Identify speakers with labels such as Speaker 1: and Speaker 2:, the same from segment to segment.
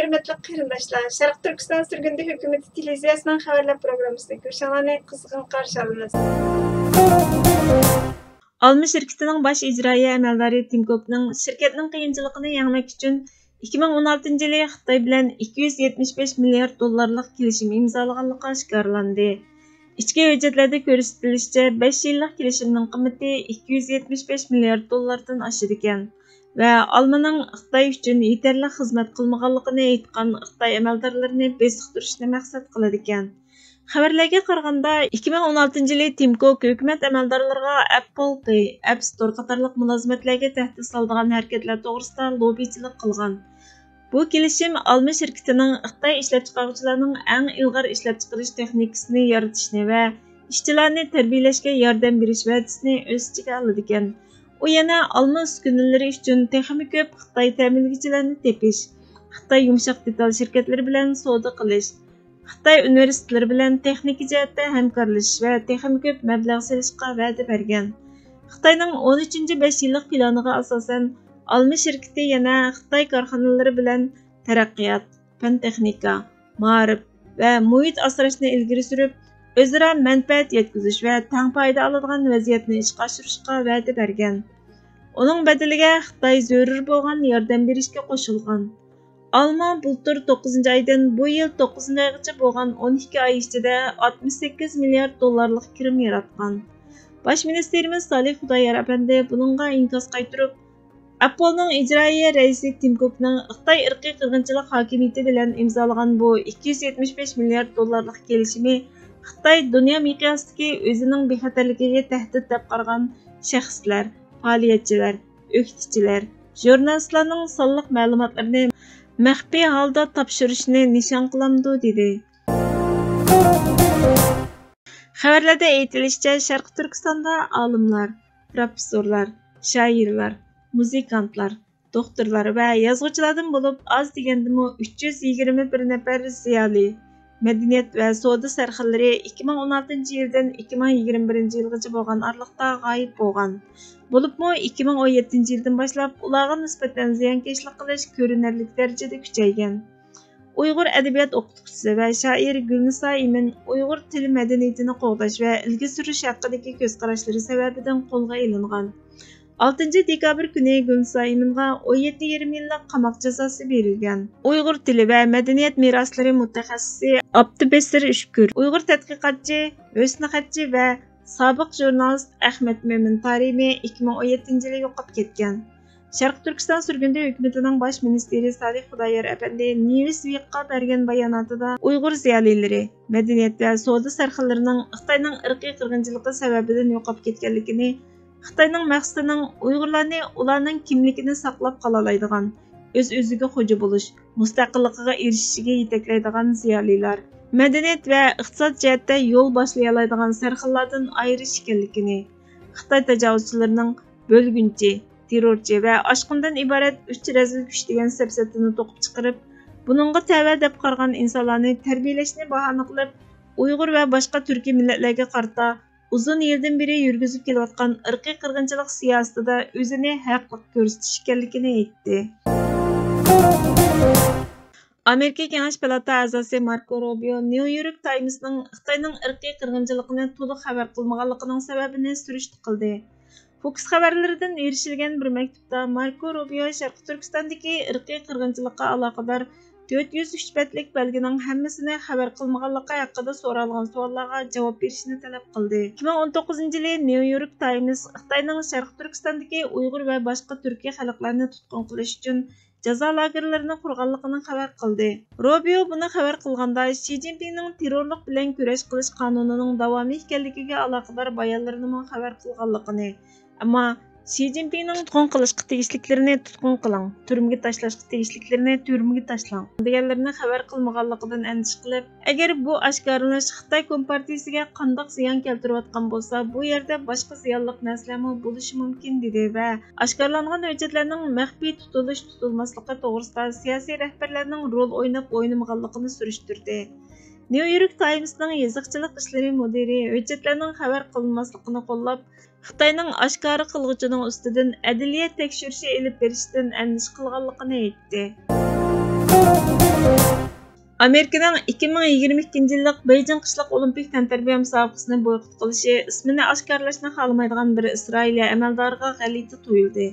Speaker 1: hörmətli qarindaşlar, Şərq Türkistan sürgündə hökuməti televiziyasının xəbərlər proqramısını görüşənlərni qızğın qarşı alırız. Alma şirketining bosh ijroiya amaldori Tim Cookning şirketning qiyinchiligini yengmek uchun 2016 yili Xitoy bilan 275 milliard dollarlik kelishim imzolaganligi oshkorlandi. İchki hujjatlarda ko'rsatilishicha, 5 yillik kelishimning qiymati 275 milliard dollardan oshadi ekan. Ve Almanın Xitoy uchun yeterli xizmat qilmaganligini aytgan Xitoy amaldorlarini besiqtirishni maqsad qiladi ekan. Xabarlarga qaraganda 2016 yili Tim Cook hukumat amaldorlariga Apple Pay, App Store qatorliq mulozimatlarga tahdid soladigan harakatlar to'g'risida lobbichilik qilgan. Bu kelishim Alma şirketining Xitoy ishlab chiqaruvchilarining eng ilg'or ishlab chiqarish texnikasini yaratishni va ishchilarni tarbiyalashga yordam berish va'dasini o'z ichiga oladi ekan. U yana Alma uskunalari uchun texnik ko'p Xitoy ta'minlovchilarini tepish, Xitoy yumshoq detal shirkatlari bilan savdo qilish, Xitoy universitetlari bilan texnik jihatda hamkorlashish va texnik ko'p mablag' solishga va'da bergan. Xitoyning 13-5 yillik planiga asosan Alma şirketi yana Xitoy korxonalari bilan taraqqiyot, fan texnika, ma'rif va muhit asrashni ilgari surib, o'zaro manfaat yetkazish va teng foyda oladigan vaziyatni ishga oshirishga va'da bergan. Uning badaliga Xitoy zarur bo'lgan yordam berishga qo'shilgan. Alma bultur 9 oydan bu yil 9 oygacha bo'lgan 12 oy ichida 68 milliard dollarlik kirim yaratgan. Bosh ministerimiz Salih Xudoyor apandi buningga inkos qaytirib, Apple'ning ijroiya raisi Tim Cookning Xitoy irqiy qirg'inchilik hokimiyati bilan imzolagan bu 275 milliard dollarlik kelishimi Xitoy dunyo miqyosidagi o'zining bexatarligiga tahdid deb qaragan shaxslar, faoliyatchilar, o'qituvchilar, jurnalistlarning sonliq ma'lumotlarini maxfiy holda topshirishni nishon qilamdi dedi. Xabarlarda aytilishicha, Sharq Turkistonda olimlar, professorlar, shoirlar, muzikantlar, doktorlar va yozuvchilardan bo'lib oz degandimi 321 nafar ziyoli madaniyat va savdo sarxillari 2016 yildan 2021 yilgacha bo'lgan aralıqda g'oyib bo'lgan. Bo'libmi 2017 yildan boshlab ularga nisbatan ziyonkashlik qilish ko'rinarli darajada kuchaygan. Uyg'ur adabiyot o'qituvchisi va shoir Gulnisa Imin Uyg'ur tili madaniyatini qo'g'dash va ilga surish haqidagi ko'z qarashlari sababidan qo'lga ilingan. 6 dekabr kuni Gulnisa Iminga 17,5 yillik qamoq jazosi berilgan. Uyg'ur tili va madaniyat meroslari mutaxassisi Abdubesir Ushkur, Uyg'ur tadqiqotchi, husnixatchi va sobiq jurnalist Ahmad Mo'min Tarimi 2017 yili yo'qolib ketgan. Sharq Turkiston surgunda hukumatining bosh ministri Salih Xudoyor apandi Newsweek'ga bergan bayonotida Uyg'ur ziyolilari, madaniyat va savdo sarxillarining Xitoyning irqiy qirg'inchiligi sababidan yo'qolib ketganligini, Xitoyning maqsadining Uyg'urlarni ularning kimligini saqlab qola oladigan, o'z-o'ziga xo'ja bo'lish, mustaqilligiga erishishiga yetaklaydigan ziyolilar, madaniyat va iqtisod jihatda yo'l boshlay oladigan sarxillardan ayirish ekanligini, Xitoy tajovuzchilarining bo'lgunchi, terrorchi va oshqundan iborat 3 razil kuch degan safsatini to'qib chiqarib, buningga tava deb qaragan insonlarni tarbiyalashni bahona qilib, Uyg'ur va boshqa turkiy millatlarga qarata uzun yildan beri yurgizib kelayotgan irqiy qirg'inchilik siyosatida o'zini haqli ko'rsatish ekanligini aytdi. Amerika Kengash palata a'zosi Marco Rubio New York Times'ning Xitoyning irqiy qirg'inchiligini to'liq xabar qilmaganligining sababini surishti qildi. Fox xabarlaridan erishilgan bir maktubda Marco Rubio Sharq Turkistondagi irqiy qirg'inchilikqa aloqador 403 betlik belgening hammasini xabar qilmaganligi haqida so'ralgan savollarga javob berishni talab qildi. 2019 yili New York Times Xitoyning Sharq Turkistondagi Uyg'ur va boshqa turkiy xalqlarni tutqun qilish uchun jazo lagerlarini qurganligini xabar qildi. Rubio buni xabar qilganda Xi Jinpingning terrorlik bilan kurash qilish qonunining davomi ekanligiga aloqador bayonlarini xabar qilganligini, ammo Xi Jinpingning tutqun qilishga tegishliklarini tutqun qiling, turmaga tashlashga tegishliklarini turmaga tashlang deganlarini xabar qilmaganligidan andish qilib, agar bu oshkorlanish Xitoy kompartiyasiga qandoq ziyon keltirayotgan bo'lsa, bu yerda boshqa ziyonliq narsalar bo'lishi mumkin dedi va oshkorlangan hujjatlarning maxfiy tutilmasligi to'g'risida siyosiy rahbarlarning rol o'ynab o'ynamaganligini surishtirdi. New York Times'ning yoziqchilik ishlari mudiri hujjatlarning xabar qilinmasligini qo'llab, Xitoyning oshkora qilg'uchining ustidan adliya tekshirishi elib berishdan andish qilganligini aytdi. Amerikaning 2022 yillik Beijing qishliq olimpik tantarbiya musobaqasini boykot qilishi ismini oshkorlashni xohlamaydigan bir Isroiliya amaldoriga g'alati tuyuldi.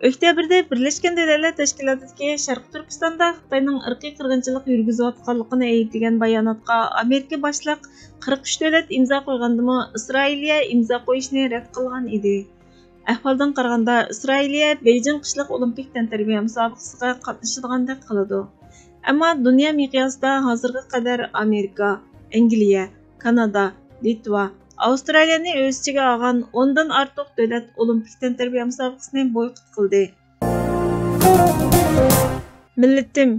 Speaker 1: Oktabrda Birlashgan Davlatlar Tashkilotidagi Sharq Turkistonda Xitoyning irqiy qirg'inchilik yurgizayotganligini aytgan bayonotga Amerika boshliq 43 davlat imzo qo'ygandimi, Isroiliya imzo qo'yishni rad qilgan edi. Ahvoldan qaraganda Isroiliya Beijing qishliq olimpik tantarbiya musobaqasiga qatnashadigan qiladi. Ammo dunyo miqyosida hozirga qadar Amerika, Angliya, Kanada, Litva, Avstraliyani o'z ichiga olgan 10 dan ortiq davlat olimpik tantarbiya musobaqasini boykot qildi. Millatim,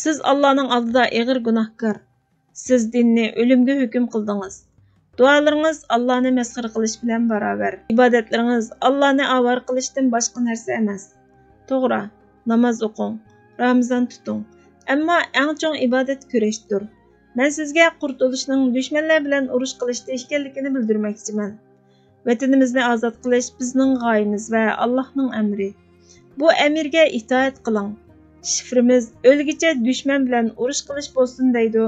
Speaker 1: siz Allohning oldida og'ir gunohkor. Siz dinni o'limga hukm qildingiz. Duolaringiz Allohni masxara qilish bilan barobar. Ibodatlaringiz Allohni avor qilishdan boshqa narsa emas. To'g'ri, namoz o'qing, Ramazon tuting. Ammo eng chong ibodat kurashdir. Men sizga qurtulishning dushmanlar bilan urush qilishda ekanligini bildirmoqchiman. Vatanimizni ozod qilish bizning g'oyamiz va Allohning amri. Bu amirga itoat qiling. Shifrimiz o'lgicha dushman bilan urush qilish bo'lsin deydi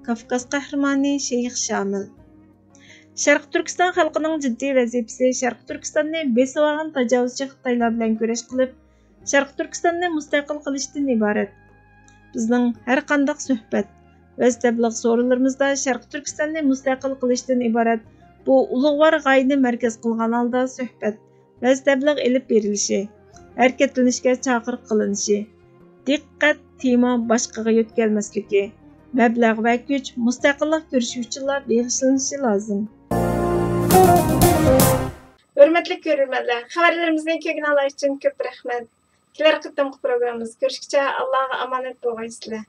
Speaker 1: Kavkaz qahramoni Sheyx Shamil. Sharq Turkiston xalqining jiddiy vazifasi Sharq Turkistonni besib olgan tajovuzchi Xitoylar bilan kurash qilib, Sharq Turkistonni mustaqil qilishdan iborat. Bizning har qanday suhbat va tabliğ so'rovlarimizda Sharq Turkistonni mustaqil qilishdan iborat bu ulug'vor g'oyani markaz qilgan holda suhbat va tabliğ elib berilishi, harakatlanishga chaqiriq qilinishi, diqqat tema boshqaga yo'tkalmasligi, mablag' va kuch mustaqillik ko'rish uchun beg'ishlanishi lozim.
Speaker 2: Hurmatli ko'ruvchilar, xabarlarimizni ko'rgan uchun ko'p rahmat. Kelar qitimli programmamiz ko'rishguncha Allohga omonat bo'linglar.